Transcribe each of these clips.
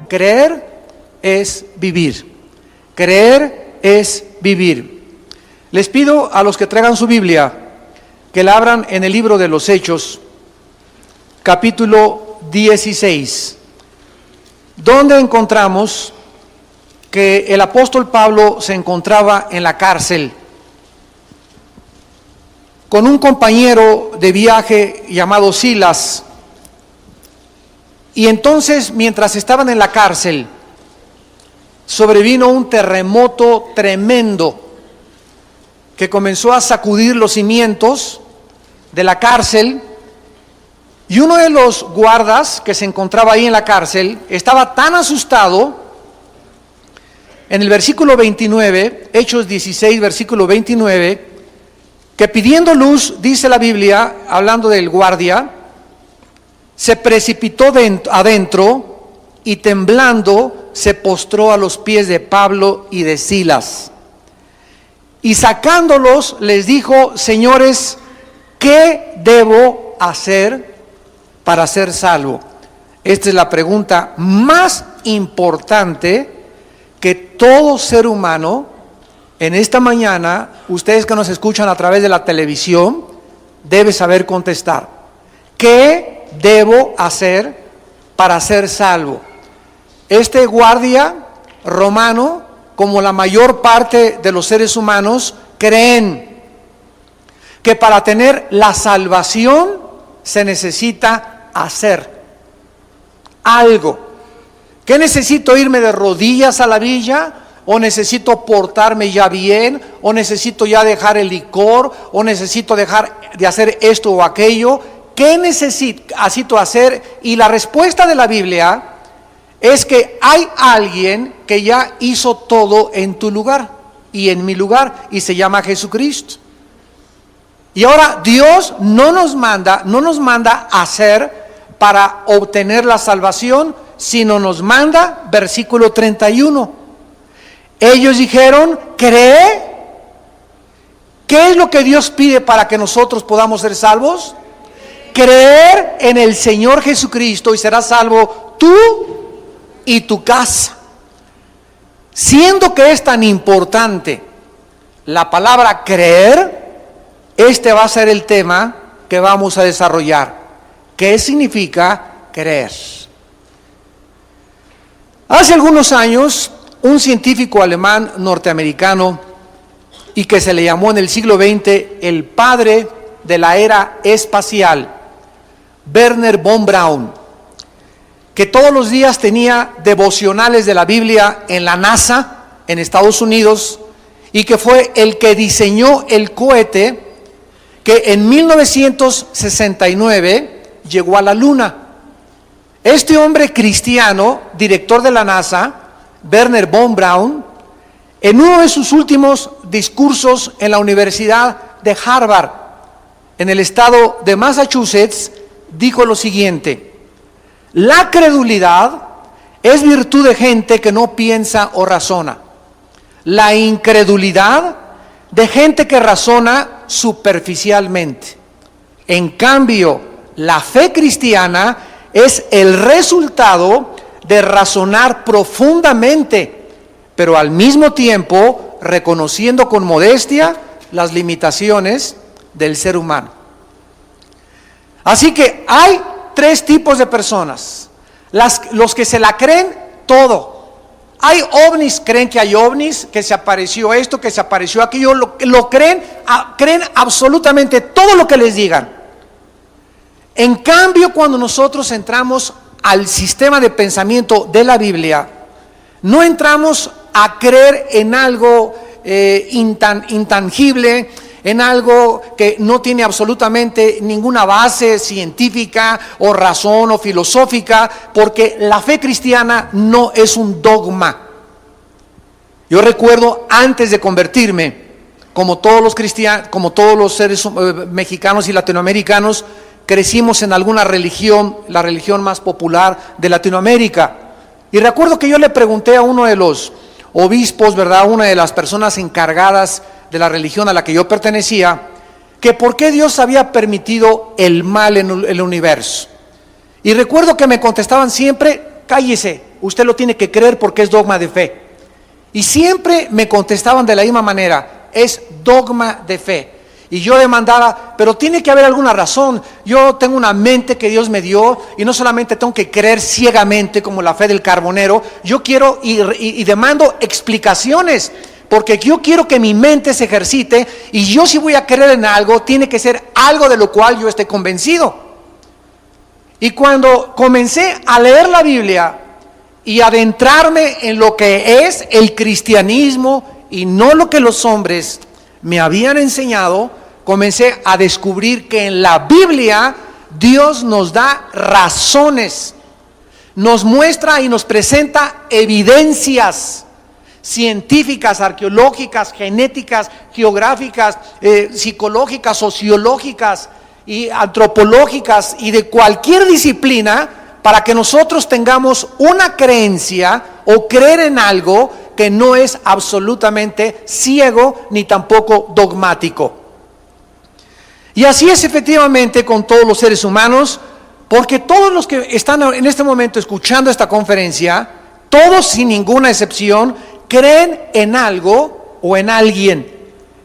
creer es vivir. Creer es vivir. Les pido a los que traigan su Biblia que la abran en el libro de los Hechos, capítulo 16, donde encontramos que el apóstol Pablo se encontraba en la cárcel con un compañero de viaje llamado Silas. Y entonces, mientras estaban en la cárcel, sobrevino un terremoto tremendo que comenzó a sacudir los cimientos de la cárcel, y uno de los guardas que se encontraba ahí en la cárcel estaba tan asustado. En el versículo 29, Hechos 16, versículo 29, que pidiendo luz, dice la Biblia, hablando del guardia, se precipitó adentro y temblando se postró a los pies de Pablo y de Silas. Y sacándolos les dijo: señores, ¿qué debo hacer para ser salvo? Esta es la pregunta más importante que todo ser humano en esta mañana, ustedes que nos escuchan a través de la televisión, debe saber contestar. ¿Qué debo hacer para ser salvo? Este guardia romano, como la mayor parte de los seres humanos, creen que para tener la salvación se necesita hacer algo. ¿Qué necesito? ¿Irme de rodillas a la villa? ¿O necesito portarme ya bien? ¿O necesito ya dejar el licor? ¿O necesito dejar de hacer esto o aquello? ¿Qué necesito hacer? Y la respuesta de la Biblia es que hay alguien que ya hizo todo en tu lugar y en mi lugar, y se llama Jesucristo. Y ahora Dios no nos manda a hacer para obtener la salvación, sino nos manda, versículo 31. Ellos dijeron: ¿cree? ¿Qué es lo que Dios pide para que nosotros podamos ser salvos? Creer en el Señor Jesucristo y serás salvo tú y tu casa. Siendo que es tan importante la palabra creer, este va a ser el tema que vamos a desarrollar. ¿Qué significa creer? Hace algunos años, un científico alemán norteamericano, y que se le llamó en el siglo XX el padre de la era espacial, Wernher von Braun, que todos los días tenía devocionales de la Biblia en la NASA, en Estados Unidos, y que fue el que diseñó el cohete que en 1969 llegó a la Luna. Este hombre cristiano, director de la NASA, Wernher von Braun, en uno de sus últimos discursos en la Universidad de Harvard, en el estado de Massachusetts, dijo lo siguiente: la credulidad es virtud de gente que no piensa o razona. La incredulidad de gente que razona superficialmente. En cambio, la fe cristiana es el resultado de razonar profundamente, pero al mismo tiempo reconociendo con modestia las limitaciones del ser humano. Así que hay tres tipos de personas: los que se la creen todo. Hay ovnis, creen que hay ovnis, que se apareció esto, que se apareció aquello, lo creen absolutamente todo lo que les digan. En cambio, cuando nosotros entramos al sistema de pensamiento de la Biblia, no entramos a creer en algo intangible, en algo que no tiene absolutamente ninguna base científica o razón o filosófica, porque la fe cristiana no es un dogma. Yo recuerdo, antes de convertirme, como todos los cristianos, como todos los seres mexicanos y latinoamericanos, crecimos en alguna religión, la religión más popular de Latinoamérica. Y recuerdo que yo le pregunté a uno de los obispos, ¿verdad?, una de las personas encargadas de la religión a la que yo pertenecía, que por qué Dios había permitido el mal en el universo. Y recuerdo que me contestaban siempre: cállese, usted lo tiene que creer porque es dogma de fe. Y siempre me contestaban de la misma manera, es dogma de fe. Y yo demandaba, pero tiene que haber alguna razón. Yo tengo una mente que Dios me dio y no solamente tengo que creer ciegamente como la fe del carbonero. Yo quiero y demando explicaciones, porque yo quiero que mi mente se ejercite, y yo si voy a creer en algo, tiene que ser algo de lo cual yo esté convencido. Y cuando comencé a leer la Biblia y adentrarme en lo que es el cristianismo y no lo que los hombres me habían enseñado, comencé a descubrir que en la Biblia Dios nos da razones, nos muestra y nos presenta evidencias científicas, arqueológicas, genéticas, geográficas, psicológicas, sociológicas y antropológicas y de cualquier disciplina, para que nosotros tengamos una creencia o creer en algo que no es absolutamente ciego ni tampoco dogmático. Y así es efectivamente con todos los seres humanos, porque todos los que están en este momento escuchando esta conferencia, todos sin ninguna excepción, creen en algo o en alguien.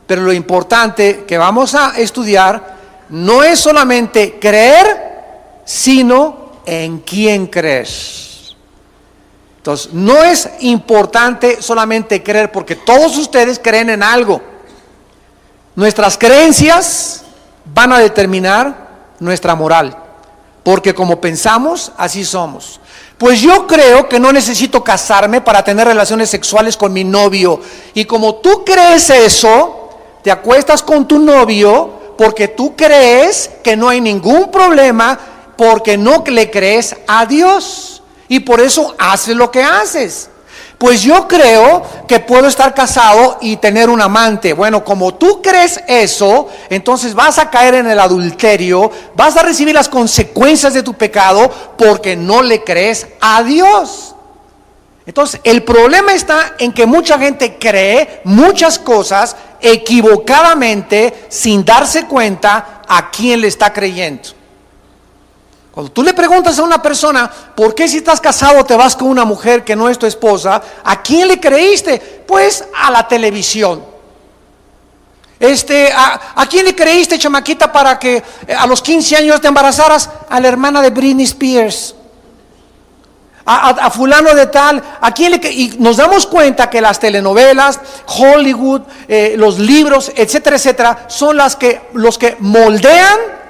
Pero lo importante que vamos a estudiar no es solamente creer, sino en quién crees. Entonces, no es importante solamente creer, porque todos ustedes creen en algo. Nuestras creencias van a determinar nuestra moral, porque como pensamos, así somos. Pues yo creo que no necesito casarme para tener relaciones sexuales con mi novio. Y como tú crees eso, te acuestas con tu novio porque tú crees que no hay ningún problema, porque no le crees a Dios. Y por eso haces lo que haces. Pues yo creo que puedo estar casado y tener un amante. Bueno, como tú crees eso, entonces vas a caer en el adulterio, vas a recibir las consecuencias de tu pecado porque no le crees a Dios. Entonces, el problema está en que mucha gente cree muchas cosas equivocadamente sin darse cuenta a quién le está creyendo. Cuando tú le preguntas a una persona, ¿por qué si estás casado te vas con una mujer que no es tu esposa? ¿A quién le creíste? Pues a la televisión. ¿A quién le creíste, chamaquita, para que a los 15 años te embarazaras? A la hermana de Britney Spears. A fulano de tal. ¿A quién le Y nos damos cuenta que las telenovelas, Hollywood, los libros, etcétera, etcétera, son los que moldean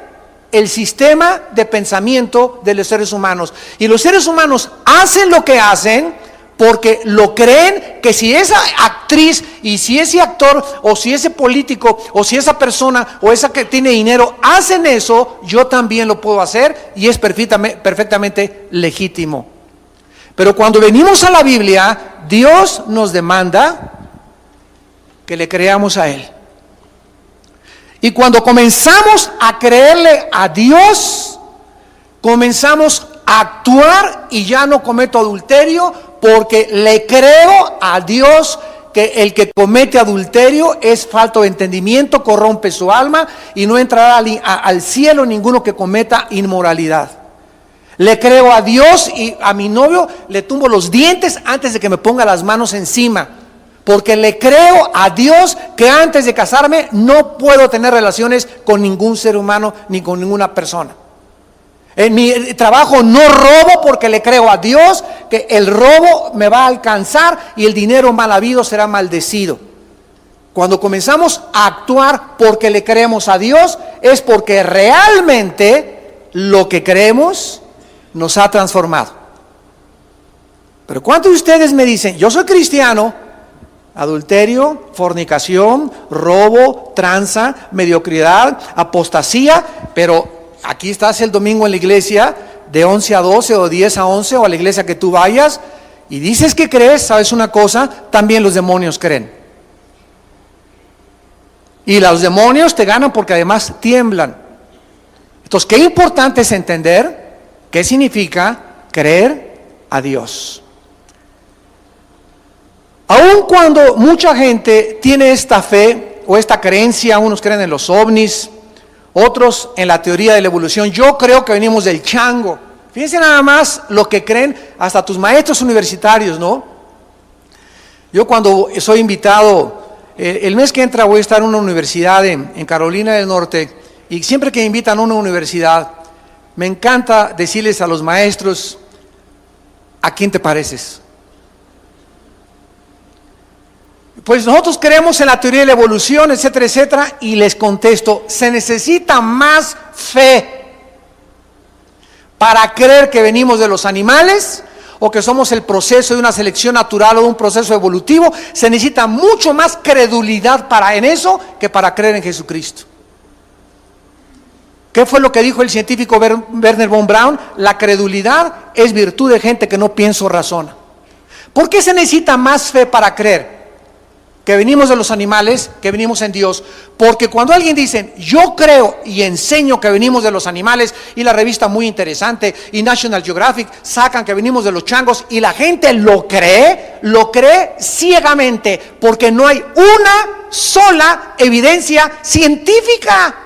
el sistema de pensamiento de los seres humanos. Y los seres humanos hacen lo que hacen porque lo creen, que si esa actriz y si ese actor o si ese político o si esa persona o esa que tiene dinero hacen eso, yo también lo puedo hacer, y es perfectamente legítimo. Pero cuando venimos a la Biblia, Dios nos demanda que le creamos a Él. Y cuando comenzamos a creerle a Dios, comenzamos a actuar, y ya no cometo adulterio porque le creo a Dios que el que comete adulterio es falto de entendimiento, corrompe su alma y no entrará al cielo ninguno que cometa inmoralidad. Le creo a Dios, y a mi novio le tumbo los dientes antes de que me ponga las manos encima. Porque le creo a Dios que antes de casarme no puedo tener relaciones con ningún ser humano ni con ninguna persona. En mi trabajo no robo porque le creo a Dios que el robo me va a alcanzar y el dinero mal habido será maldecido. Cuando comenzamos a actuar porque le creemos a Dios, es porque realmente lo que creemos nos ha transformado. Pero ¿cuántos de ustedes me dicen, yo soy cristiano? Adulterio, fornicación, robo, tranza, mediocridad, apostasía, pero aquí estás el domingo en la iglesia de 11 a 12 o 10 a 11 o a la iglesia que tú vayas y dices que crees. ¿Sabes una cosa? También los demonios creen. Y los demonios te ganan porque además tiemblan. Entonces, qué importante es entender qué significa creer a Dios. Aun cuando mucha gente tiene esta fe o esta creencia, unos creen en los ovnis, otros en la teoría de la evolución. Yo creo que venimos del chango. Fíjense nada más lo que creen hasta tus maestros universitarios, ¿no? Yo cuando soy invitado, el mes que entra voy a estar en una universidad en Carolina del Norte, y siempre que me invitan a una universidad, me encanta decirles a los maestros, ¿a quién te pareces? Pues nosotros creemos en la teoría de la evolución, etcétera, etcétera, y les contesto, se necesita más fe para creer que venimos de los animales o que somos el proceso de una selección natural o de un proceso evolutivo. Se necesita mucho más credulidad en eso que para creer en Jesucristo. ¿Qué fue lo que dijo el científico Wernher von Braun? La credulidad es virtud de gente que no piensa o razona. ¿Por qué se necesita más fe para creer que venimos de los animales, que venimos en Dios? Porque cuando alguien dice, yo creo y enseño que venimos de los animales, y la revista Muy Interesante y National Geographic sacan que venimos de los changos, y la gente lo cree ciegamente, porque no hay una sola evidencia científica.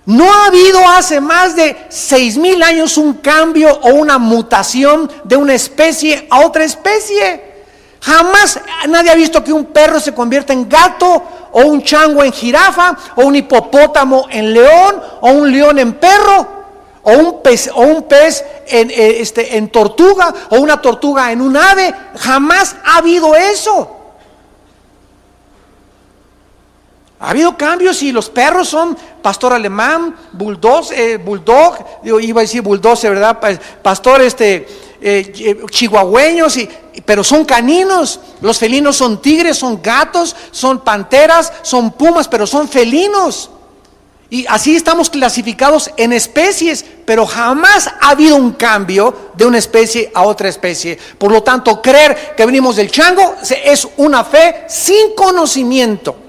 No ha habido hace más de 6,000 años un cambio o una mutación de una especie a otra especie. Jamás nadie ha visto que un perro se convierta en gato, o un chango en jirafa, o un hipopótamo en león, o un león en perro, o un pez en tortuga, o una tortuga en un ave. Jamás ha habido eso. Ha habido cambios y los perros son pastor alemán, bulldog, iba a decir bulldozer, ¿verdad? Pastor chihuahueños, pero son caninos. Los felinos son tigres, son gatos, son panteras, son pumas, pero son felinos. Y así estamos clasificados en especies, pero jamás ha habido un cambio de una especie a otra especie. Por lo tanto, creer que venimos del chango es una fe sin conocimiento.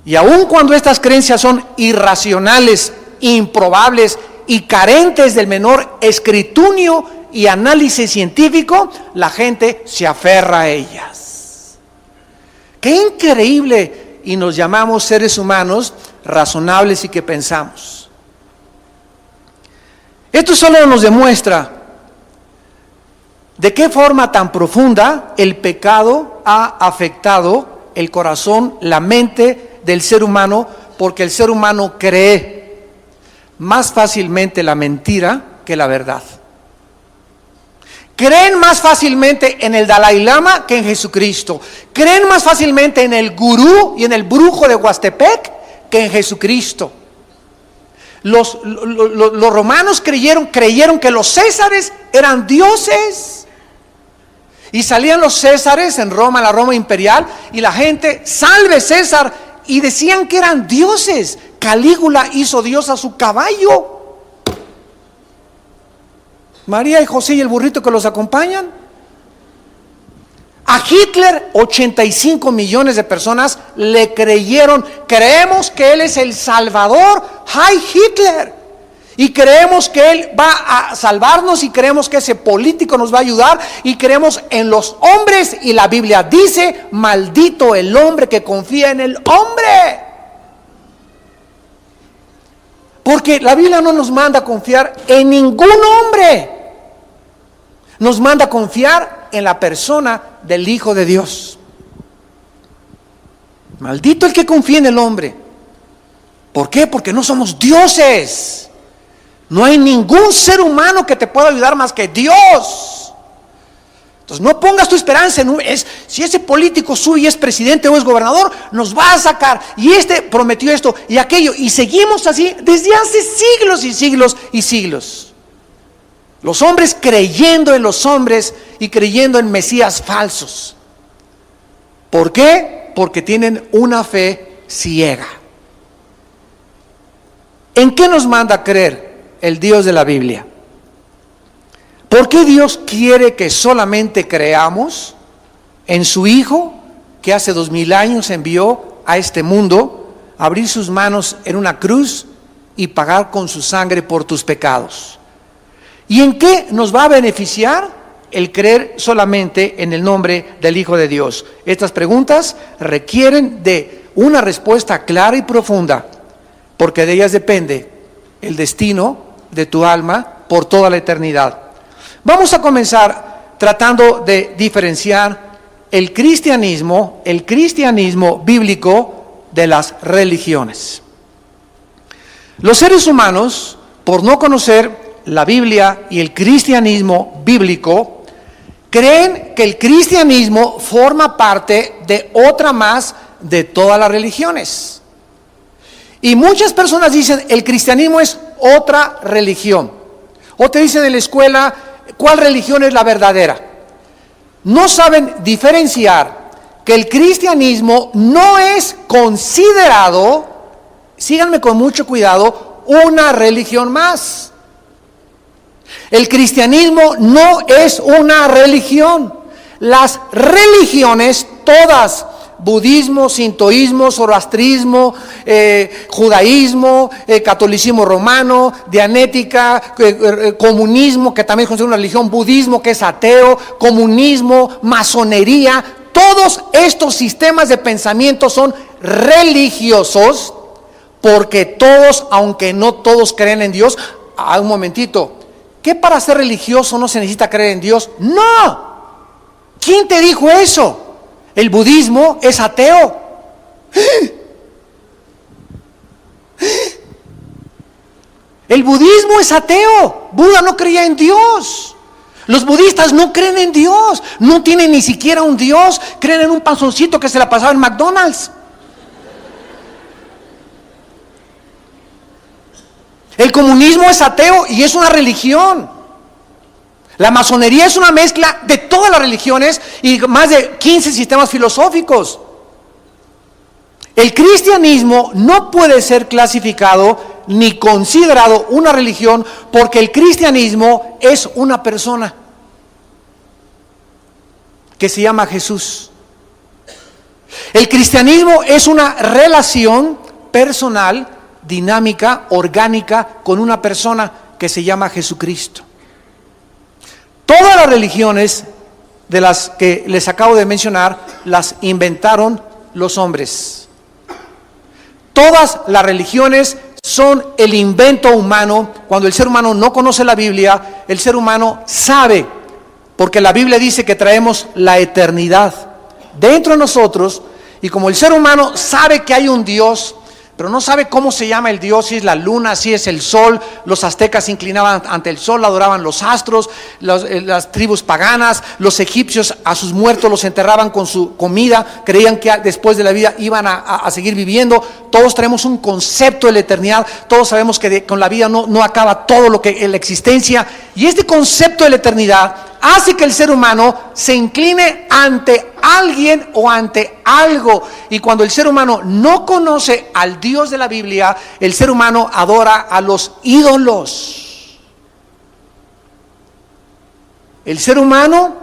Y aun cuando estas creencias son irracionales, improbables y carentes del menor escrutinio y análisis científico, la gente se aferra a ellas. ¡Qué increíble! Y nos llamamos seres humanos razonables y que pensamos. Esto solo nos demuestra de qué forma tan profunda el pecado ha afectado el corazón, la mente del ser humano, porque el ser humano cree más fácilmente la mentira que la verdad. Creen más fácilmente en el Dalai Lama que en Jesucristo. Creen más fácilmente en el gurú y en el brujo de Huastepec que en Jesucristo. Los romanos creyeron que los césares eran dioses. Y salían los césares en Roma, la Roma imperial, y la gente, salve César, y decían que eran dioses. Calígula hizo Dios a su caballo. María y José y el burrito que los acompañan. A Hitler, 85 millones de personas le creyeron. Creemos que él es el Salvador. ¡Ay, Hitler! Y creemos que él va a salvarnos, y creemos que ese político nos va a ayudar, y creemos en los hombres, y la Biblia dice, maldito el hombre que confía en el hombre. Porque la Biblia no nos manda a confiar en ningún hombre. Nos manda a confiar en la persona del Hijo de Dios. Maldito el que confía en el hombre. ¿Por qué? Porque no somos dioses. No hay ningún ser humano que te pueda ayudar más que Dios. Entonces no pongas tu esperanza en si ese político sube y es presidente o es gobernador, nos va a sacar, y este prometió esto y aquello, y seguimos así desde hace siglos y siglos y siglos. Los hombres creyendo en los hombres y creyendo en mesías falsos. ¿Por qué? Porque tienen una fe ciega. ¿En qué nos manda a creer el Dios de la Biblia? ¿Por qué Dios quiere que solamente creamos en su Hijo, que hace 2000 años envió a este mundo a abrir sus manos en una cruz y pagar con su sangre por tus pecados? ¿Y en qué nos va a beneficiar el creer solamente en el nombre del Hijo de Dios? Estas preguntas requieren de una respuesta clara y profunda, porque de ellas depende el destino de tu alma por toda la eternidad. Vamos a comenzar tratando de diferenciar el cristianismo bíblico de las religiones. Los seres humanos, por no conocer la Biblia y el cristianismo bíblico, creen que el cristianismo forma parte de otra más de todas las religiones. Y muchas personas dicen, el cristianismo es otra religión. O te dicen en la escuela, ¿cuál religión es la verdadera? No saben diferenciar que el cristianismo no es considerado, síganme con mucho cuidado, una religión más. El cristianismo no es una religión. Las religiones todas, budismo, sintoísmo, zoroastrismo, judaísmo, catolicismo romano, dianética, comunismo, que también es considerado una religión, budismo, que es ateo, comunismo, masonería, todos estos sistemas de pensamiento son religiosos, porque todos, aunque no todos creen en Dios, un momentito, ¿qué para ser religioso no se necesita creer en Dios? ¡No! ¿Quién te dijo eso? El budismo es ateo. El budismo es ateo. Buda no creía en Dios. Los budistas no creen en Dios. No tienen ni siquiera un Dios. Creen en un panzoncito que se la pasaba en McDonald's. El comunismo es ateo y es una religión. La masonería es una mezcla de todas las religiones y más de 15 sistemas filosóficos. El cristianismo no puede ser clasificado ni considerado una religión porque el cristianismo es una persona que se llama Jesús. El cristianismo es una relación personal, dinámica, orgánica con una persona que se llama Jesucristo. Todas las religiones de las que les acabo de mencionar las inventaron los hombres. Todas las religiones son el invento humano. Cuando el ser humano no conoce la Biblia, el ser humano sabe, porque la Biblia dice que traemos la eternidad dentro de nosotros, y como el ser humano sabe que hay un Dios, pero no sabe cómo se llama el Dios, si es la luna, si es el sol. Los aztecas se inclinaban ante el sol, adoraban los astros, las tribus paganas, los egipcios a sus muertos los enterraban con su comida, creían que después de la vida iban a seguir viviendo. Todos traemos un concepto de la eternidad, todos sabemos que con la vida no acaba todo lo que en la existencia, y este concepto de la eternidad hace que el ser humano se incline ante alguien o ante algo. Y cuando el ser humano no conoce al Dios de la Biblia, el ser humano adora a los ídolos. El ser humano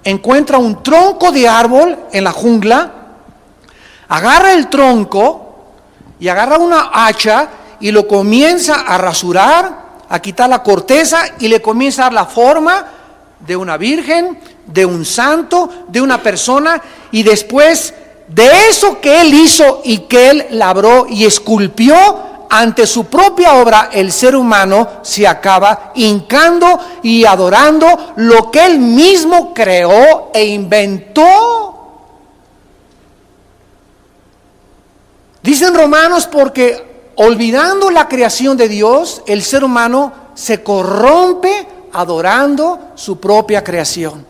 encuentra un tronco de árbol en la jungla, agarra el tronco y agarra una hacha y lo comienza a rasurar, a quitar la corteza, y le comienza a dar la forma de una virgen, de un santo, de una persona, y después de eso que él hizo y que él labró y esculpió, ante su propia obra, el ser humano se acaba hincando y adorando lo que él mismo creó e inventó. Dicen Romanos, porque olvidando la creación de Dios, el ser humano se corrompe adorando su propia creación,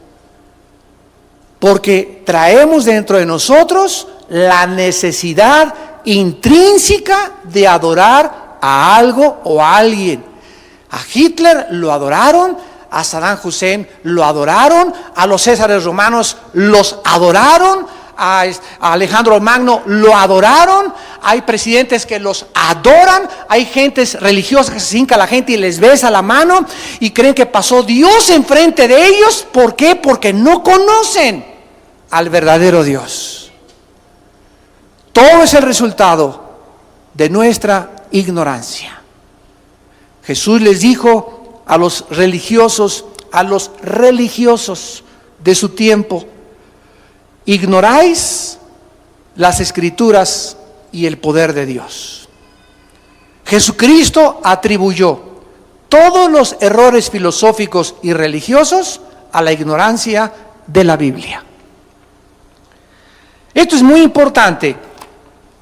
porque traemos dentro de nosotros la necesidad intrínseca de adorar a algo o a alguien. A Hitler lo adoraron, a Saddam Hussein lo adoraron, a los Césares romanos los adoraron, a Alejandro Magno lo adoraron. Hay presidentes que los adoran, hay gentes religiosas que se hinca a la gente y les besa la mano y creen que pasó Dios enfrente de ellos. ¿Por qué? Porque no conocen al verdadero Dios. Todo es el resultado de nuestra ignorancia. Jesús les dijo a los religiosos de su tiempo: ignoráis las Escrituras y el poder de Dios. Jesucristo atribuyó todos los errores filosóficos y religiosos a la ignorancia de la Biblia. Esto es muy importante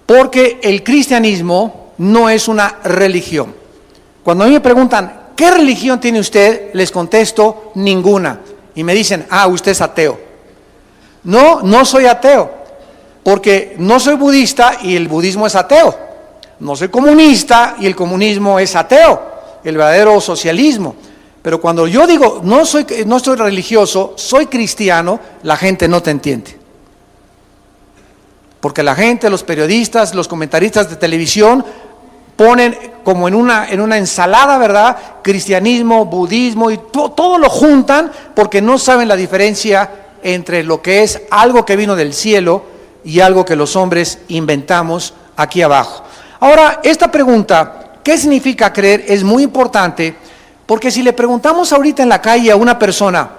porque el cristianismo no es una religión. Cuando a mí me preguntan, ¿qué religión tiene usted? Les contesto, ninguna. Y me dicen, usted es ateo. No, no soy ateo, porque no soy budista y el budismo es ateo. No soy comunista y el comunismo es ateo, el verdadero socialismo. Pero cuando yo digo, no soy religioso, soy cristiano, la gente no te entiende. Porque la gente, los periodistas, los comentaristas de televisión ponen como en una ensalada, ¿verdad? Cristianismo, budismo y todo lo juntan porque no saben la diferencia entre lo que es algo que vino del cielo y algo que los hombres inventamos aquí abajo. Ahora, esta pregunta, ¿qué significa creer? Es muy importante porque si le preguntamos ahorita en la calle a una persona,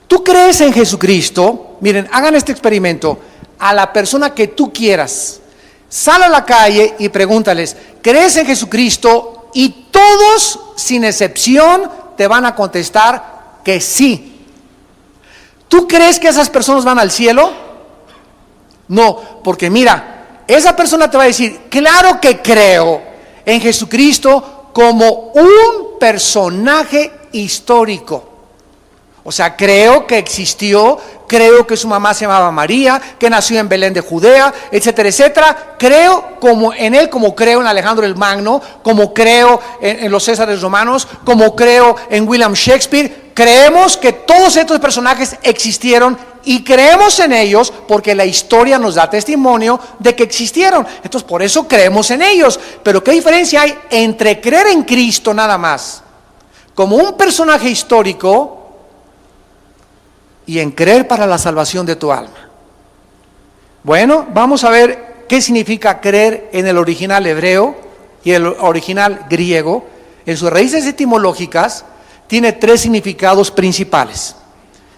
¿tú crees en Jesucristo? Miren, hagan este experimento. A la persona que tú quieras, sal a la calle y pregúntales, ¿crees en Jesucristo? Y todos, sin excepción, te van a contestar que sí. ¿Tú crees que esas personas van al cielo? No, porque mira, esa persona te va a decir, claro que creo en Jesucristo como un personaje histórico. O sea, creo que existió, creo que su mamá se llamaba María, que nació en Belén de Judea, etcétera, etcétera. Creo como en él, como creo en Alejandro el Magno, como creo en los Césares romanos, como creo en William Shakespeare. Creemos que todos estos personajes existieron y creemos en ellos porque la historia nos da testimonio de que existieron. Entonces, por eso creemos en ellos. Pero ¿qué diferencia hay entre creer en Cristo nada más, como un personaje histórico, y en creer para la salvación de tu alma? Bueno, vamos a ver qué significa creer en el original hebreo y el original griego. En sus raíces etimológicas tiene 3 significados principales.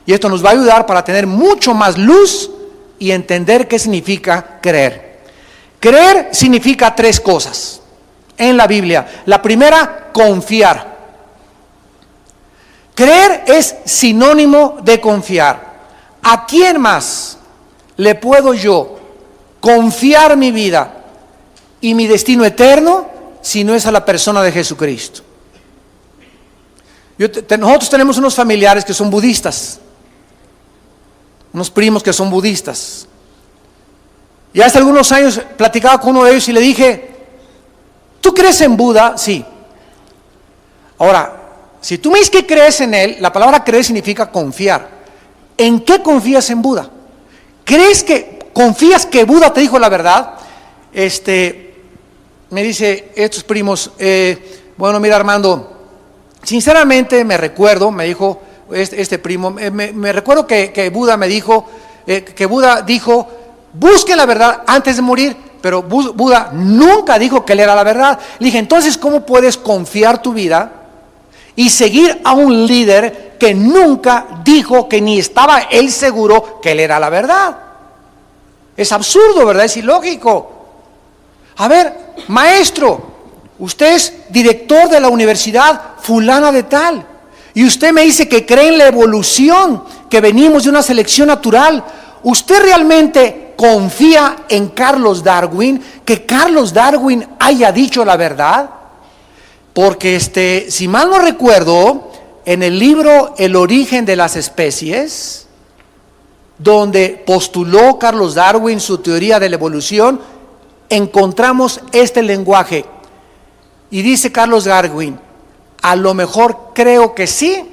Y esto nos va a ayudar para tener mucho más luz y entender qué significa creer. Creer significa 3 cosas en la Biblia. La primera, confiar. Creer es sinónimo de confiar. ¿A quién más le puedo yo confiar mi vida y mi destino eterno si no es a la persona de Jesucristo? Nosotros tenemos unos familiares que son budistas, unos primos que son budistas. Y hace algunos años platicaba con uno de ellos y le dije, ¿tú crees en Buda? Sí. Ahora, si tú me dices que crees en él, la palabra creer significa confiar. ¿En qué confías en Buda? ¿Confías que Buda te dijo la verdad? Me dice estos primos, bueno, mira Armando, sinceramente me dijo este primo, me recuerdo que Buda me dijo, que Buda dijo, busquen la verdad antes de morir, pero Buda nunca dijo que él era la verdad. Le dije, entonces, ¿cómo puedes confiar tu vida y seguir a un líder que nunca dijo, que ni estaba él seguro que él era la verdad? Es absurdo, ¿verdad? Es ilógico. A ver, maestro, usted es director de la universidad fulana de tal, y usted me dice que cree en la evolución, que venimos de una selección natural. ¿Usted realmente confía en Carlos Darwin, que Carlos Darwin haya dicho la verdad? Porque si mal no recuerdo, en el libro El origen de las especies, donde postuló Carlos Darwin su teoría de la evolución, encontramos este lenguaje. Y dice Carlos Darwin, a lo mejor creo que sí,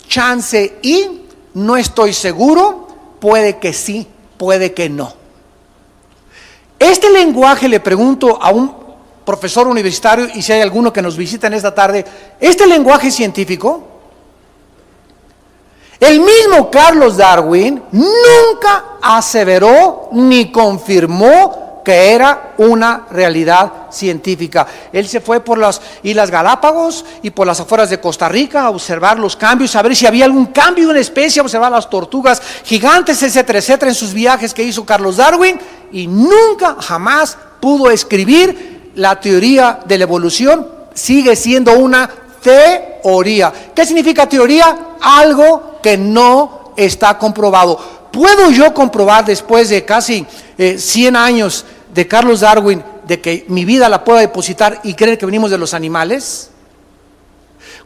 chance y, no estoy seguro, puede que sí, puede que no. Este lenguaje, le pregunto a un profesor universitario, y si hay alguno que nos visita en esta tarde, ¿este lenguaje científico? El mismo Carlos Darwin nunca aseveró ni confirmó que era una realidad científica. Él se fue por las Islas Galápagos y por las afueras de Costa Rica a observar los cambios, a ver si había algún cambio en una especie, a observar las tortugas gigantes, etcétera, etcétera, en sus viajes que hizo Carlos Darwin, y nunca, jamás pudo escribir la teoría de la evolución sigue siendo una teoría. ¿Qué significa teoría? Algo que no está comprobado. ¿Puedo yo comprobar después de casi 100 años de Carlos Darwin de que mi vida la puedo depositar y creer que venimos de los animales?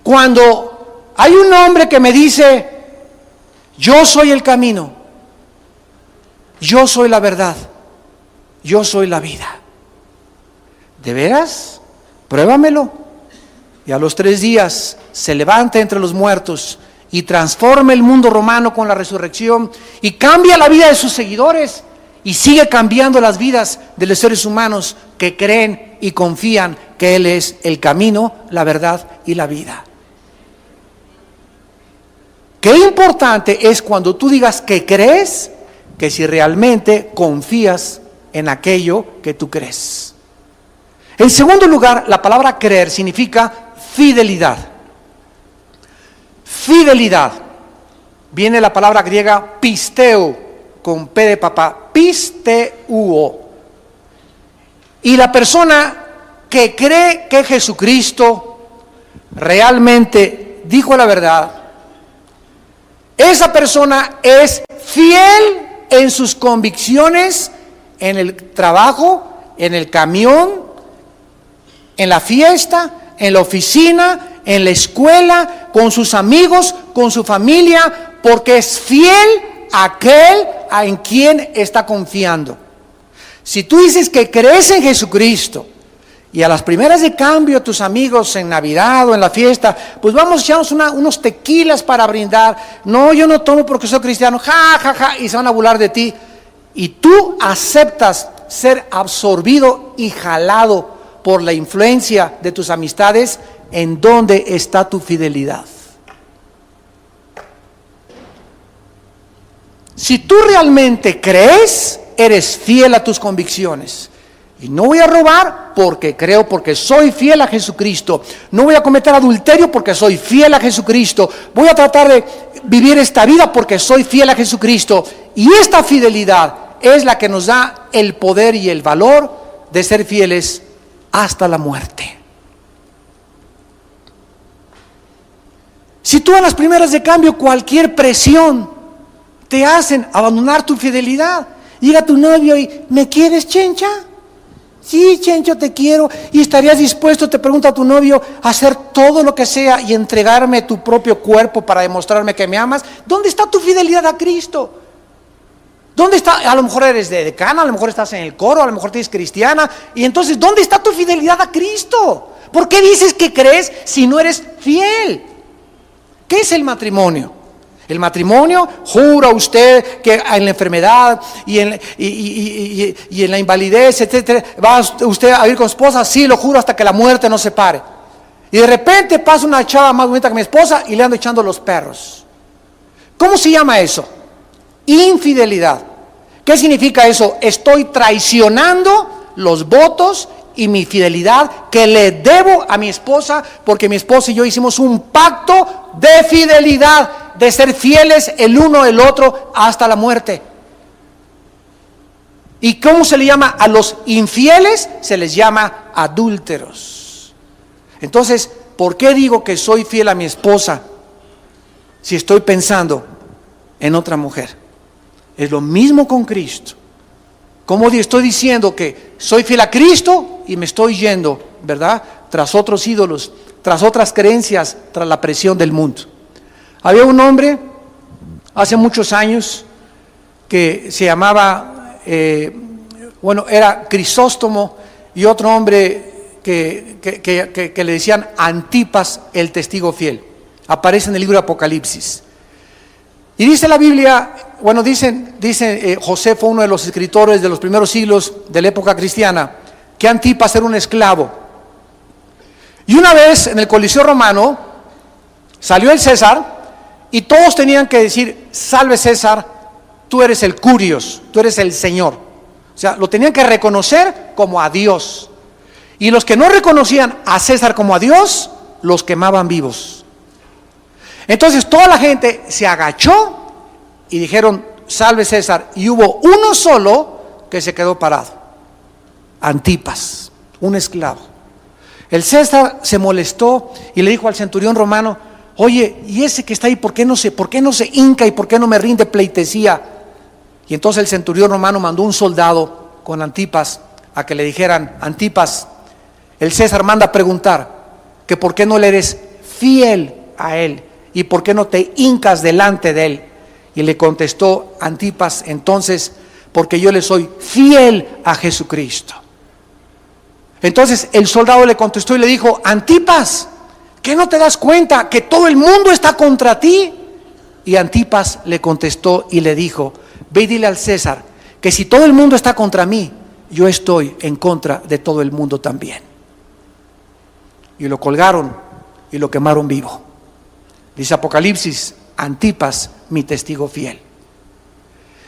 Cuando hay un hombre que me dice, yo soy el camino, yo soy la verdad, yo soy la vida. ¿De veras? Pruébamelo. Y a los 3 días se levanta entre los muertos y transforma el mundo romano con la resurrección y cambia la vida de sus seguidores y sigue cambiando las vidas de los seres humanos que creen y confían que Él es el camino, la verdad y la vida. Qué importante es cuando tú digas que crees, que si realmente confías en aquello que tú crees. En segundo lugar, la palabra creer significa fidelidad. Fidelidad. Viene la palabra griega pisteo, con P de papá, pisteuo. Y la persona que cree que Jesucristo realmente dijo la verdad, esa persona es fiel en sus convicciones, en el trabajo, en el camión, en la fiesta, en la oficina, en la escuela, con sus amigos, con su familia, porque es fiel a aquel en quien está confiando. Si tú dices que crees en Jesucristo y a las primeras de cambio tus amigos en Navidad o en la fiesta, pues vamos a echarnos unos tequilas para brindar. No, yo no tomo porque soy cristiano, ja, ja, ja, y se van a burlar de ti. Y tú aceptas ser absorbido y jalado por la influencia de tus amistades. ¿En dónde está tu fidelidad? Si tú realmente crees, eres fiel a tus convicciones. Y no voy a robar porque creo, porque soy fiel a Jesucristo. No voy a cometer adulterio porque soy fiel a Jesucristo. Voy a tratar de vivir esta vida porque soy fiel a Jesucristo. Y esta fidelidad es la que nos da el poder y el valor de ser fieles hasta la muerte. Si tú en las primeras de cambio cualquier presión te hacen abandonar tu fidelidad, llega tu novio y ¿me quieres, Chencha? Sí, Chencho, te quiero. ¿Y estarías dispuesto, te pregunta tu novio, a hacer todo lo que sea y entregarme tu propio cuerpo para demostrarme que me amas? ¿Dónde está tu fidelidad a Cristo? ¿Dónde está? A lo mejor eres de decana, a lo mejor estás en el coro, a lo mejor eres cristiana. Y entonces, ¿dónde está tu fidelidad a Cristo? ¿Por qué dices que crees si no eres fiel? ¿Qué es el matrimonio? El matrimonio, jura usted que en la enfermedad y en la invalidez, etcétera, va usted a vivir con su esposa, sí, lo juro hasta que la muerte nos separe. Y de repente pasa una chava más bonita que mi esposa y le ando echando los perros. ¿Cómo se llama eso? Infidelidad. ¿Qué significa eso? Estoy traicionando los votos y mi fidelidad que le debo a mi esposa, porque mi esposa y yo hicimos un pacto de fidelidad, de ser fieles el uno al otro hasta la muerte. ¿Y cómo se le llama a los infieles? Se les llama adúlteros. Entonces, ¿por qué digo que soy fiel a mi esposa si estoy pensando en otra mujer? Es lo mismo con Cristo. Como estoy diciendo que soy fiel a Cristo y me estoy yendo, ¿verdad?, tras otros ídolos, tras otras creencias, tras la presión del mundo. Había un hombre hace muchos años que se llamaba, era Crisóstomo, y otro hombre que le decían Antipas, el testigo fiel. Aparece en el libro de Apocalipsis. Y dice la Biblia, dice José fue uno de los escritores de los primeros siglos de la época cristiana, que Antipas era un esclavo. Y una vez en el Coliseo Romano salió el César y todos tenían que decir, salve César, tú eres el Curios, tú eres el Señor. O sea, lo tenían que reconocer como a Dios. Y los que no reconocían a César como a Dios, los quemaban vivos. Entonces toda la gente se agachó y dijeron, salve César, y hubo uno solo que se quedó parado, Antipas. un esclavo. El César se molestó y le dijo al centurión romano: oye, ¿y ese que está ahí por qué no se hinca y por qué no me rinde pleitesía? Y entonces el centurión romano mandó un soldado con Antipas a que le dijeran: Antipas, el César manda preguntar que por qué no le eres fiel a él y por qué no te hincas delante de él. Y le contestó Antipas: entonces, porque yo le soy fiel a Jesucristo. Entonces el soldado le contestó y le dijo: Antipas, ¿qué no te das cuenta que todo el mundo está contra ti? Y Antipas le contestó y le dijo: ve y dile al César que si todo el mundo está contra mí, yo estoy en contra de todo el mundo también. Y lo colgaron y lo quemaron vivo. Dice Apocalipsis: Antipas, mi testigo fiel.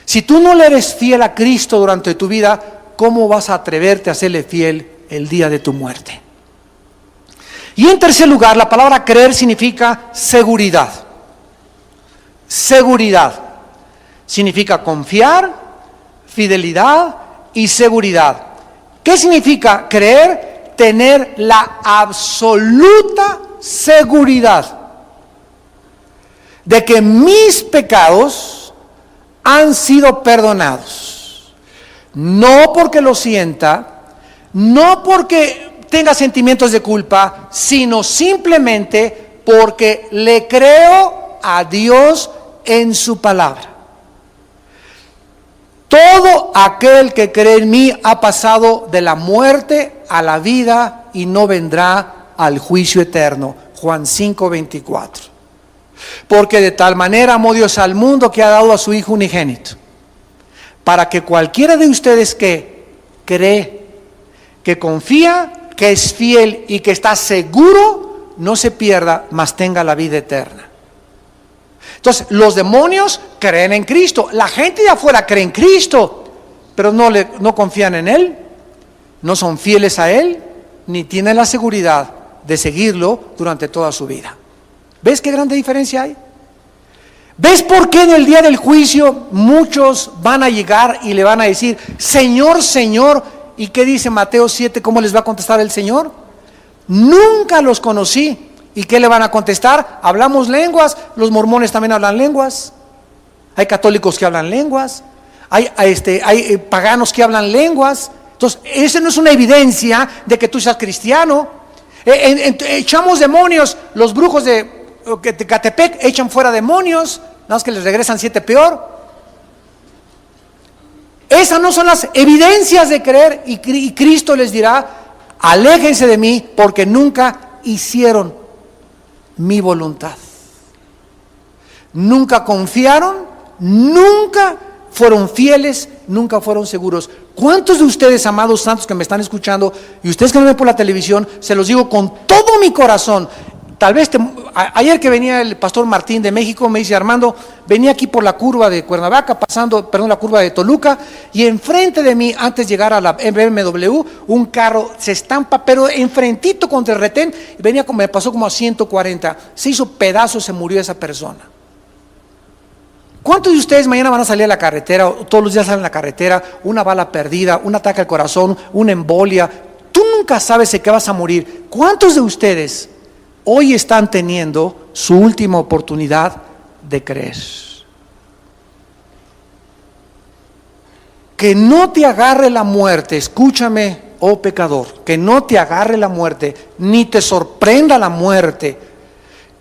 Si tú no le eres fiel a Cristo durante tu vida, ¿cómo vas a atreverte a serle fiel el día de tu muerte? Y en tercer lugar, la palabra creer significa seguridad. Seguridad significa confiar, fidelidad y seguridad. ¿Qué significa creer? Tener la absoluta seguridad de que mis pecados han sido perdonados. No porque lo sienta, no porque tenga sentimientos de culpa, sino simplemente porque le creo a Dios en su palabra. Todo aquel que cree en mí ha pasado de la muerte a la vida y no vendrá al juicio eterno. Juan 5:24. Porque de tal manera amó Dios al mundo que ha dado a su Hijo unigénito, para que cualquiera de ustedes que cree, que confía, que es fiel y que está seguro, no se pierda, mas tenga la vida eterna. Entonces, los demonios creen en Cristo, la gente de afuera cree en Cristo, pero no confían en Él, no son fieles a Él, ni tienen la seguridad de seguirlo durante toda su vida. ¿Ves qué grande diferencia hay? ¿Ves por qué en el día del juicio muchos van a llegar y le van a decir: Señor, Señor? ¿Y qué dice Mateo 7? ¿Cómo les va a contestar el Señor? Nunca los conocí. ¿Y qué le van a contestar? Hablamos lenguas. Los mormones también hablan lenguas. Hay católicos que hablan lenguas. Hay paganos que hablan lenguas. Entonces, esa no es una evidencia de que tú seas cristiano. Echamos demonios. Los brujos de Catepec echan fuera demonios, nada más que les regresan 7 peor. Esas no son las evidencias de creer, y Cristo les dirá: aléjense de mí, porque nunca hicieron mi voluntad. Nunca confiaron, nunca fueron fieles, nunca fueron seguros. ¿Cuántos de ustedes, amados santos que me están escuchando, y ustedes que me ven por la televisión, se los digo con todo mi corazón? Tal vez ayer que venía el pastor Martín de México, me dice: Armando, venía aquí por la curva de Cuernavaca, la curva de Toluca, y enfrente de mí, antes de llegar a la BMW, un carro se estampa, pero enfrentito contra el retén, me pasó como a 140, se hizo pedazos, se murió esa persona. ¿Cuántos de ustedes mañana van a salir a la carretera, o todos los días salen a la carretera, una bala perdida, un ataque al corazón, una embolia? Tú nunca sabes de qué vas a morir. ¿Cuántos de ustedes hoy están teniendo su última oportunidad de creer? Que no te agarre la muerte, escúchame, oh pecador, que no te agarre la muerte, ni te sorprenda la muerte,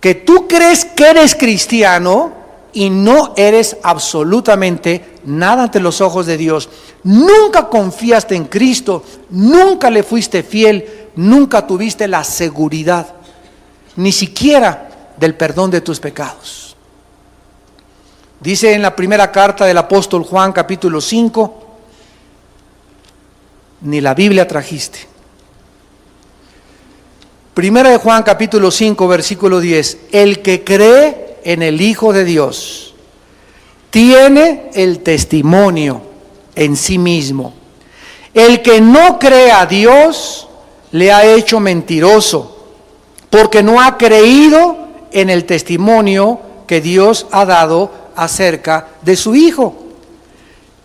que tú crees que eres cristiano y no eres absolutamente nada ante los ojos de Dios. Nunca confiaste en Cristo, nunca le fuiste fiel, nunca tuviste la seguridad, ni siquiera del perdón de tus pecados. Dice en la primera carta del apóstol Juan, capítulo 5, ni la Biblia trajiste. Primera de Juan, capítulo 5, versículo 10. El que cree en el Hijo de Dios tiene el testimonio en sí mismo. El que no cree a Dios le ha hecho mentiroso, porque no ha creído en el testimonio que Dios ha dado acerca de su Hijo.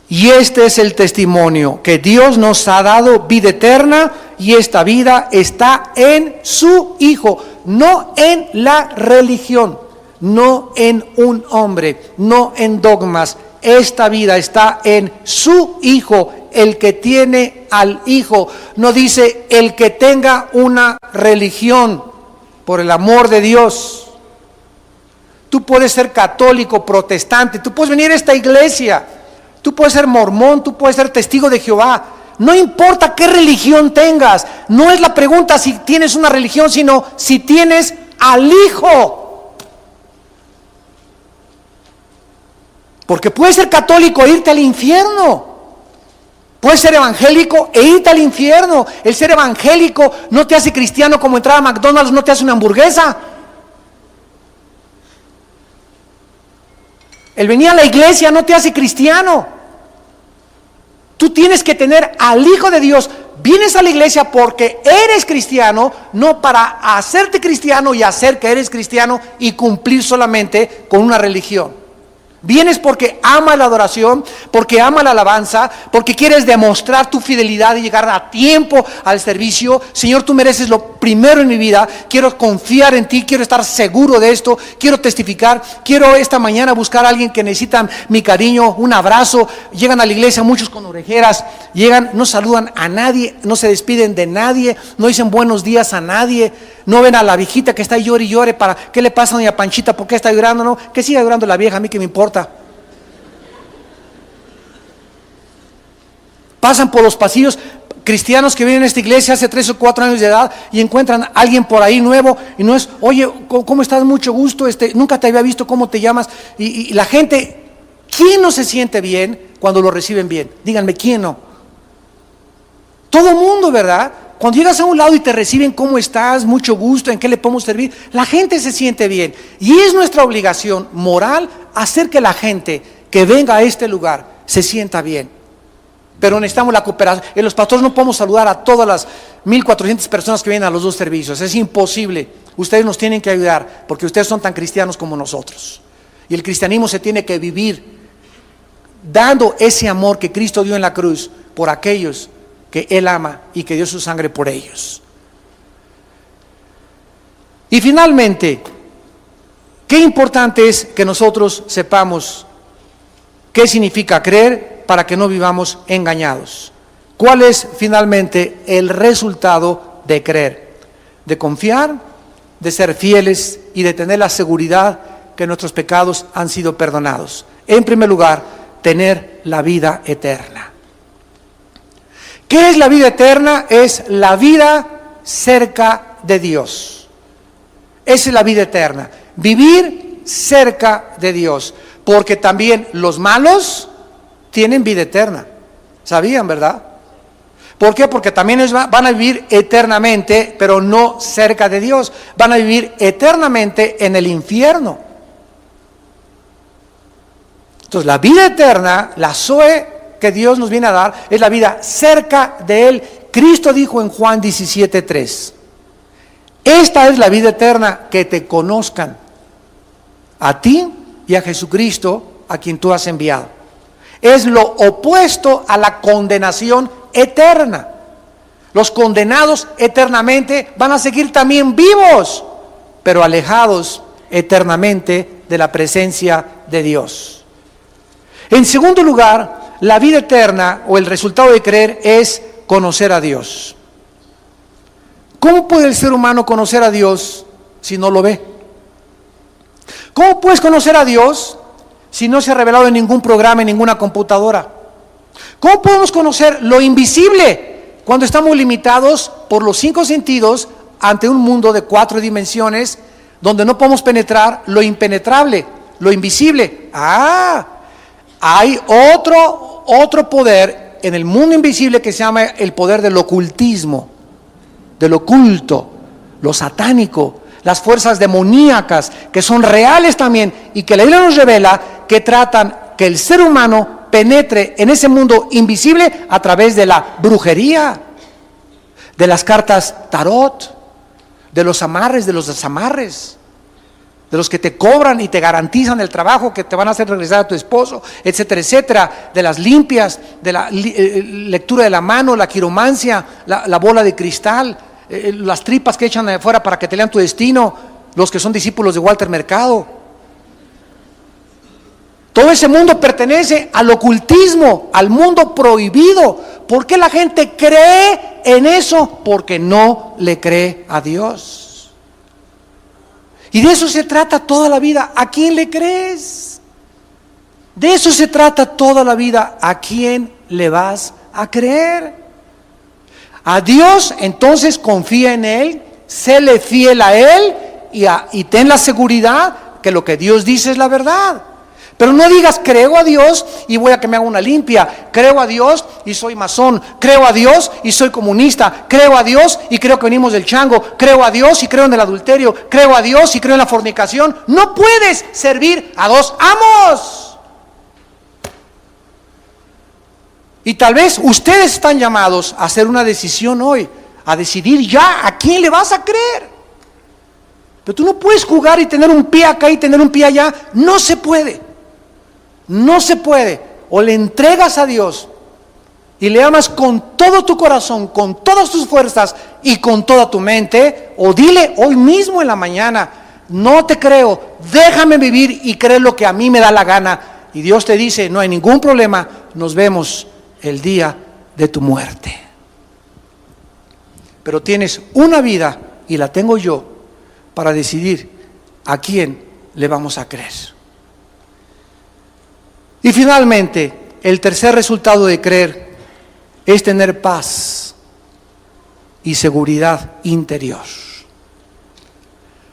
Y este es el testimonio, que Dios nos ha dado vida eterna y esta vida está en su Hijo, no en la religión, no en un hombre, no en dogmas. Esta vida está en su Hijo, el que tiene al Hijo. No dice el que tenga una religión, por el amor de Dios. Tú puedes ser católico, protestante, tú puedes venir a esta iglesia, tú puedes ser mormón, tú puedes ser testigo de Jehová. No importa qué religión tengas, no es la pregunta si tienes una religión, sino si tienes al Hijo. Porque puedes ser católico e irte al infierno. Puedes ser evangélico e irte al infierno. El ser evangélico no te hace cristiano, como entrar a McDonald's no te hace una hamburguesa. El venir a la iglesia no te hace cristiano. Tú tienes que tener al Hijo de Dios. Vienes a la iglesia porque eres cristiano, no para hacerte cristiano y hacer que eres cristiano y cumplir solamente con una religión. Vienes porque amas la adoración, porque amas la alabanza, porque quieres demostrar tu fidelidad y llegar a tiempo al servicio. Señor, tú mereces lo primero en mi vida. Quiero confiar en ti, quiero estar seguro de esto, quiero testificar. Quiero esta mañana buscar a alguien que necesita mi cariño, un abrazo. Llegan a la iglesia muchos con orejeras, llegan, no saludan a nadie, no se despiden de nadie, no dicen buenos días a nadie. No ven a la viejita que está ahí llore y llore para, ¿qué le pasa a doña Panchita? ¿Por qué está llorando? No, que siga llorando la vieja, a mí que me importa. Pasan por los pasillos cristianos que vienen a esta iglesia hace 3 o 4 años de edad y encuentran a alguien por ahí nuevo y no es, oye, ¿cómo estás? Mucho gusto, nunca te había visto, ¿cómo te llamas? Y la gente, ¿quién no se siente bien cuando lo reciben bien? Díganme, ¿quién no? Todo mundo, ¿verdad? Cuando llegas a un lado y te reciben, ¿cómo estás? Mucho gusto, ¿en qué le podemos servir? La gente se siente bien. Y es nuestra obligación moral hacer que la gente que venga a este lugar se sienta bien. Pero necesitamos la cooperación. Los pastores no podemos saludar a todas las 1,400 personas que vienen a los 2 servicios. Es imposible. Ustedes nos tienen que ayudar porque ustedes son tan cristianos como nosotros. Y el cristianismo se tiene que vivir dando ese amor que Cristo dio en la cruz por aquellos que Él ama y que dio su sangre por ellos. Y finalmente, qué importante es que nosotros sepamos qué significa creer para que no vivamos engañados. ¿Cuál es finalmente el resultado de creer? De confiar, de ser fieles y de tener la seguridad que nuestros pecados han sido perdonados. En primer lugar, tener la vida eterna. ¿Qué es la vida eterna? Es la vida cerca de Dios. Esa es la vida eterna. Vivir cerca de Dios. Porque también los malos tienen vida eterna. ¿Sabían, verdad? ¿Por qué? Porque también van a vivir eternamente, pero no cerca de Dios. Van a vivir eternamente en el infierno. Entonces, la vida eterna, la Zoe que Dios nos viene a dar, es la vida cerca de Él. Cristo dijo en Juan 17:3, esta es la vida eterna, que te conozcan a ti y a Jesucristo, a quien tú has enviado. Es lo opuesto a la condenación eterna. Los condenados eternamente van a seguir también vivos, pero alejados eternamente de la presencia de Dios. En segundo lugar, la vida eterna o el resultado de creer es conocer a Dios. ¿Cómo puede el ser humano conocer a Dios si no lo ve? ¿Cómo puedes conocer a Dios si no se ha revelado en ningún programa, en ninguna computadora? ¿Cómo podemos conocer lo invisible cuando estamos limitados por los 5 sentidos ante un mundo de 4 dimensiones donde no podemos penetrar lo impenetrable, lo invisible? Hay otro poder en el mundo invisible que se llama el poder del ocultismo, del oculto, lo satánico, las fuerzas demoníacas que son reales también y que la Biblia nos revela que tratan que el ser humano penetre en ese mundo invisible a través de la brujería, de las cartas tarot, de los amarres, de los desamarres. de los que te cobran y te garantizan el trabajo que te van a hacer regresar a tu esposo, etcétera, etcétera, de las limpias, de la lectura de la mano, la quiromancia, la bola de cristal, las tripas que echan de afuera para que te lean tu destino, los que son discípulos de Walter Mercado. Todo ese mundo pertenece al ocultismo, al mundo prohibido. ¿Por qué la gente cree en eso? Porque no le cree a Dios. Y de eso se trata toda la vida. ¿A quién le crees? De eso se trata toda la vida. ¿A quién le vas a creer? A Dios, entonces confía en Él, séle fiel a Él y ten la seguridad que lo que Dios dice es la verdad. Pero no digas, creo a Dios y voy a que me haga una limpia. Creo a Dios y soy masón. Creo a Dios y soy comunista. Creo a Dios y creo que venimos del chango. Creo a Dios y creo en el adulterio. Creo a Dios y creo en la fornicación. No puedes servir a dos amos. Y tal vez ustedes están llamados a hacer una decisión hoy, a decidir ya a quién le vas a creer. Pero tú no puedes jugar y tener un pie acá y tener un pie allá. No se puede. No se puede. O le entregas a Dios y le amas con todo tu corazón, con todas tus fuerzas y con toda tu mente, o dile hoy mismo en la mañana, no te creo, déjame vivir y creer lo que a mí me da la gana. Y Dios te dice, no hay ningún problema, nos vemos el día de tu muerte. Pero tienes una vida, y la tengo yo, para decidir a quién le vamos a creer. Y finalmente, el tercer resultado de creer es tener paz y seguridad interior.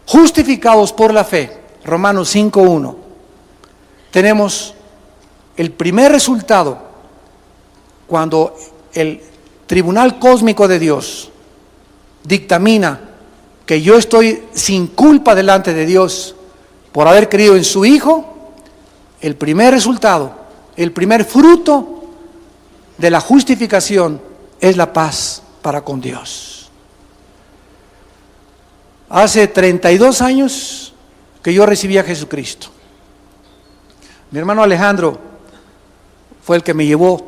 Justificados por la fe, Romanos 5:1, tenemos el primer resultado cuando el tribunal cósmico de Dios dictamina que yo estoy sin culpa delante de Dios por haber creído en su Hijo. El primer resultado, el primer fruto de la justificación es la paz para con Dios. Hace 32 años que yo recibí a Jesucristo. Mi hermano Alejandro fue el que me llevó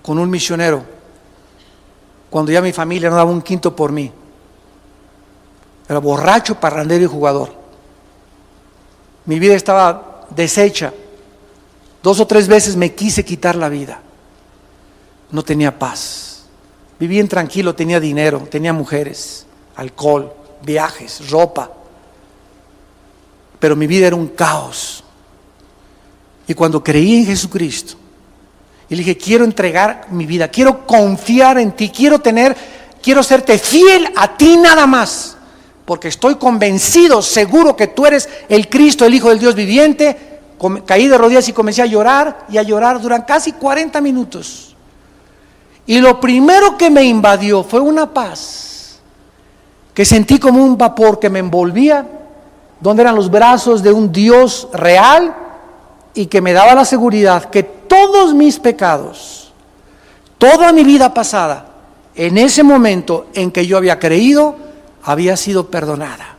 con un misionero cuando ya mi familia no daba un quinto por mí. Era borracho, parrandero y jugador. Mi vida estaba deshecha. 2 o 3 veces me quise quitar la vida. No tenía paz. Vivía intranquilo, tenía dinero, tenía mujeres, alcohol, viajes, ropa. Pero mi vida era un caos. Y cuando creí en Jesucristo, y le dije, quiero entregar mi vida, quiero confiar en ti, quiero serte fiel a ti nada más, porque estoy convencido, seguro que tú eres el Cristo, el Hijo del Dios viviente. Caí de rodillas y comencé a llorar durante casi 40 minutos. Y lo primero que me invadió fue una paz, que sentí como un vapor que me envolvía, donde eran los brazos de un Dios real y que me daba la seguridad que todos mis pecados, toda mi vida pasada, en ese momento en que yo había creído, había sido perdonada.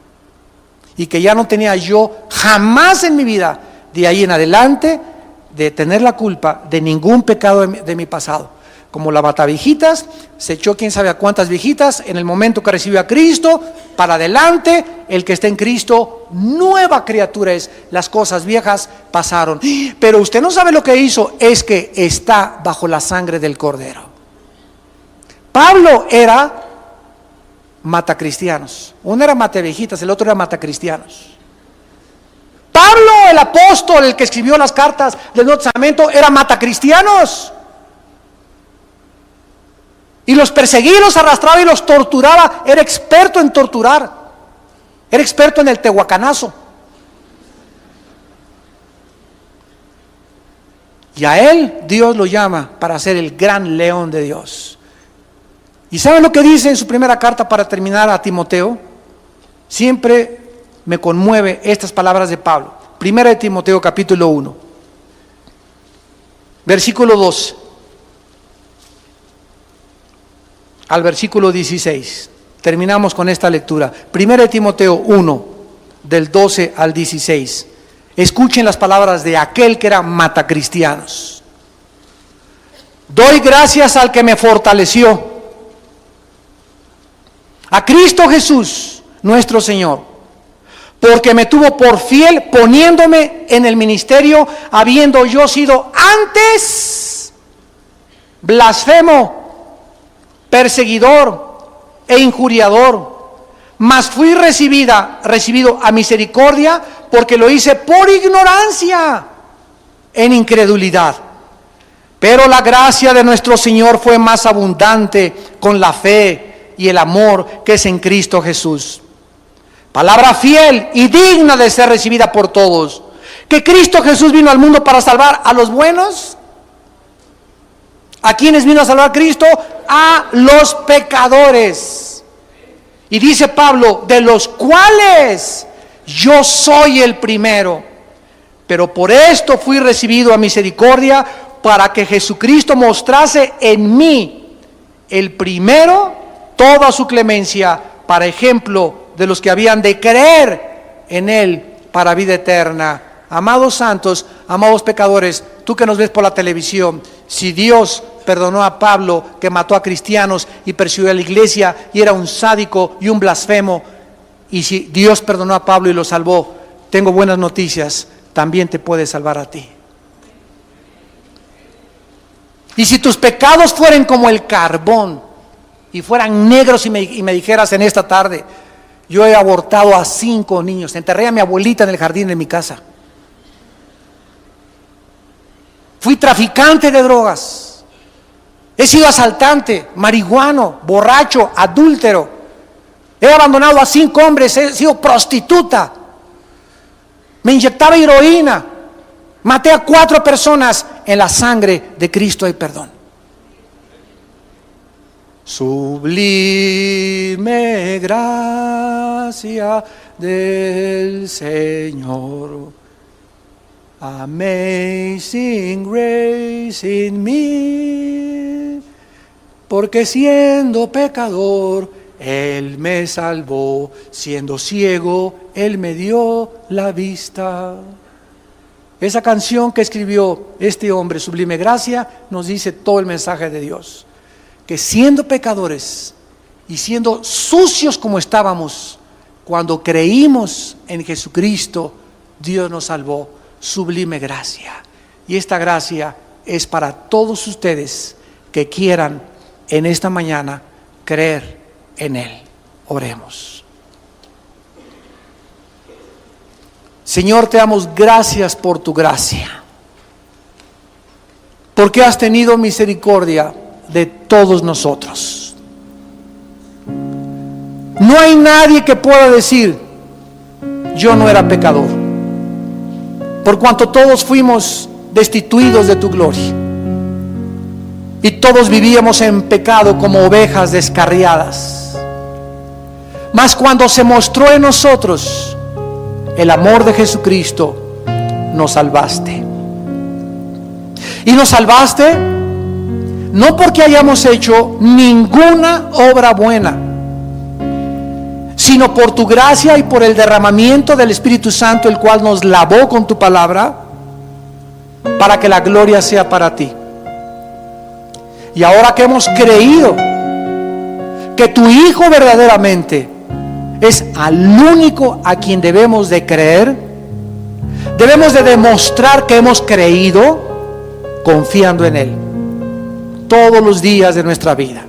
Y que ya no tenía yo jamás en mi vida, de ahí en adelante, de tener la culpa de ningún pecado de mi pasado. Como la mataviejitas, se echó quién sabe a cuántas viejitas, en el momento que recibió a Cristo, para adelante, el que está en Cristo, nueva criatura es, las cosas viejas pasaron. Pero usted no sabe lo que hizo, es que está bajo la sangre del Cordero. Pablo era matacristianos, uno era mataviejitas, el otro era matacristianos. Pablo, el apóstol, el que escribió las cartas del Nuevo Testamento, era matacristianos. Y los perseguía, los arrastraba y los torturaba. Era experto en torturar. Era experto en el tehuacanazo. Y a él Dios lo llama para ser el gran león de Dios. ¿Y saben lo que dice en su primera carta para terminar a Timoteo? Siempre me conmueve estas palabras de Pablo. Primera de Timoteo capítulo 1, versículo 2 al versículo 16. Terminamos con esta lectura. Primera de Timoteo 1, del 12 al 16. Escuchen las palabras de aquel que era matacristianos. Doy gracias al que me fortaleció, a Cristo Jesús, nuestro Señor, porque me tuvo por fiel poniéndome en el ministerio, habiendo yo sido antes blasfemo, perseguidor e injuriador, mas fui recibido a misericordia, porque lo hice por ignorancia, en incredulidad. Pero la gracia de nuestro Señor fue más abundante con la fe y el amor que es en Cristo Jesús. Palabra fiel y digna de ser recibida por todos, que Cristo Jesús vino al mundo para salvar a los buenos. ¿A quiénes vino a salvar Cristo? A los pecadores. Y dice Pablo, de los cuales yo soy el primero. Pero por esto fui recibido a misericordia, para que Jesucristo mostrase en mí el primero toda su clemencia, para ejemplo de los que habían de creer en Él para vida eterna. Amados santos, amados pecadores, tú que nos ves por la televisión, si Dios perdonó a Pablo, que mató a cristianos y persiguió a la iglesia y era un sádico y un blasfemo, y si Dios perdonó a Pablo y lo salvó, tengo buenas noticias, también te puede salvar a ti. Y si tus pecados fueren como el carbón y fueran negros y me dijeras en esta tarde, yo he abortado a 5 niños, enterré a mi abuelita en el jardín de mi casa, fui traficante de drogas, he sido asaltante, marihuano, borracho, adúltero, he abandonado a 5 hombres, he sido prostituta, me inyectaba heroína, maté a 4 personas, en la sangre de Cristo hay perdón. Sublime gracia del Señor, amazing grace in me, porque siendo pecador Él me salvó, siendo ciego Él me dio la vista. Esa canción que escribió este hombre, Sublime Gracia, nos dice todo el mensaje de Dios. Que siendo pecadores y siendo sucios como estábamos, cuando creímos en Jesucristo, Dios nos salvó. Sublime gracia. Y esta gracia es para todos ustedes que quieran en esta mañana creer en Él. Oremos. Señor, te damos gracias por tu gracia, porque has tenido misericordia de todos nosotros. No hay nadie que pueda decir, yo no era pecador, por cuanto todos fuimos destituidos de tu gloria, y todos vivíamos en pecado como ovejas descarriadas. Mas cuando se mostró en nosotros el amor de Jesucristo, nos salvaste. Y nos salvaste no porque hayamos hecho ninguna obra buena, sino por tu gracia y por el derramamiento del Espíritu Santo, el cual nos lavó con tu palabra, para que la gloria sea para ti. Y ahora que hemos creído que tu Hijo verdaderamente es al único a quien debemos de creer, debemos de demostrar que hemos creído confiando en Él todos los días de nuestra vida,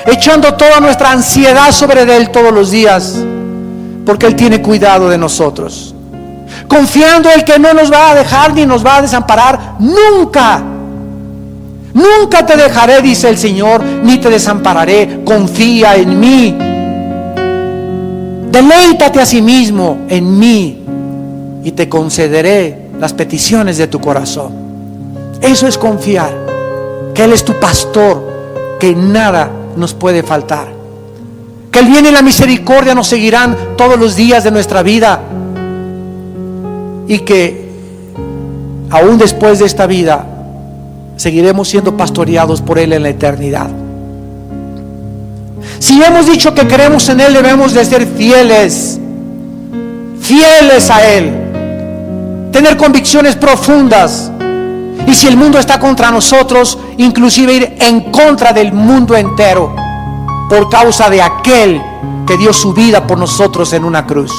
echando toda nuestra ansiedad sobre Él todos los días, porque Él tiene cuidado de nosotros, confiando en que no nos va a dejar ni nos va a desamparar nunca. Nunca te dejaré, dice el Señor, ni te desampararé. Confía en mí. Deleítate a sí mismo en mí y te concederé las peticiones de tu corazón. Eso es confiar, que Él es tu pastor, que nada nos puede faltar, que el bien y la misericordia nos seguirán todos los días de nuestra vida, y que aún después de esta vida seguiremos siendo pastoreados por Él en la eternidad. Si hemos dicho que creemos en Él, debemos de ser fieles fieles a Él, tener convicciones profundas. Y si el mundo está contra nosotros, inclusive ir en contra del mundo entero, por causa de aquel que dio su vida por nosotros en una cruz.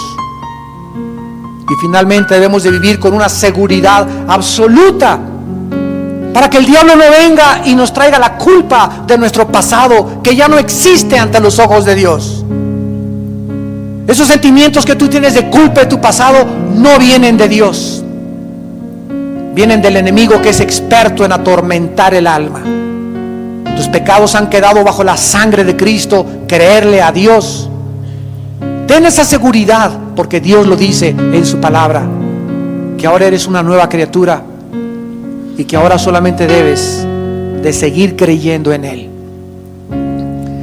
Y finalmente debemos de vivir con una seguridad absoluta, para que el diablo no venga y nos traiga la culpa de nuestro pasado, que ya no existe ante los ojos de Dios. Esos sentimientos que tú tienes de culpa de tu pasado no vienen de Dios, vienen del enemigo, que es experto en atormentar el alma. Tus pecados han quedado bajo la sangre de Cristo. Creerle a Dios, ten esa seguridad, porque Dios lo dice en su palabra, que ahora eres una nueva criatura y que ahora solamente debes de seguir creyendo en Él.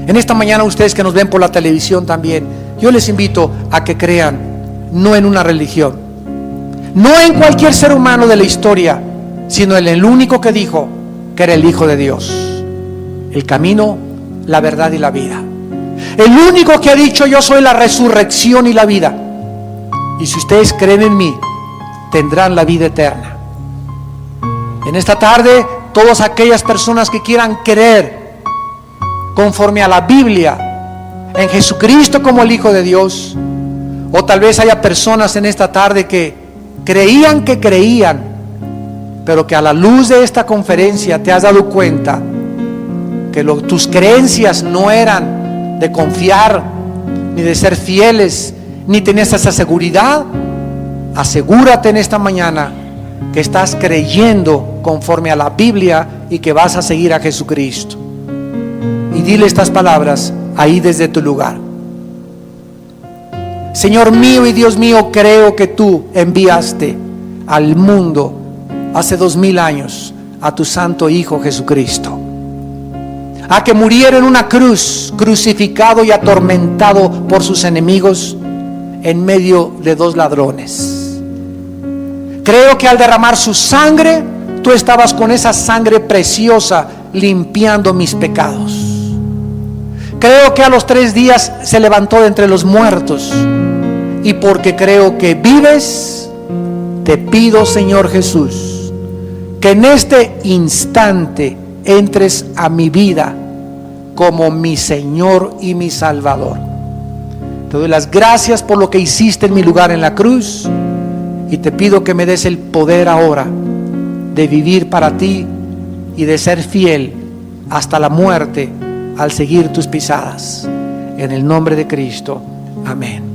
En esta mañana, ustedes que nos ven por la televisión también, yo les invito a que crean no en una religión, no en cualquier ser humano de la historia, sino en el único que dijo que era el Hijo de Dios, el camino, la verdad y la vida. El único que ha dicho: yo soy la resurrección y la vida, y si ustedes creen en mí, tendrán la vida eterna. En esta tarde, todas aquellas personas que quieran creer conforme a la Biblia en Jesucristo como el Hijo de Dios, o tal vez haya personas en esta tarde que creían, pero que a la luz de esta conferencia te has dado cuenta que tus creencias no eran de confiar, ni de ser fieles, ni tenías esa seguridad. Asegúrate en esta mañana que estás creyendo conforme a la Biblia y que vas a seguir a Jesucristo. Y dile estas palabras ahí desde tu lugar: Señor mío y Dios mío, creo que tú enviaste al mundo hace 2000 años a tu santo Hijo Jesucristo, a que muriera en una cruz, crucificado y atormentado por sus enemigos en medio de 2 ladrones. Creo que al derramar su sangre, tú estabas con esa sangre preciosa limpiando mis pecados. Creo que a los 3 días se levantó de entre los muertos. Y porque creo que vives, te pido, Señor Jesús, que en este instante entres a mi vida como mi Señor y mi Salvador. Te doy las gracias por lo que hiciste en mi lugar en la cruz, y te pido que me des el poder ahora de vivir para ti y de ser fiel hasta la muerte al seguir tus pisadas. En el nombre de Cristo, amén.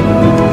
Señor.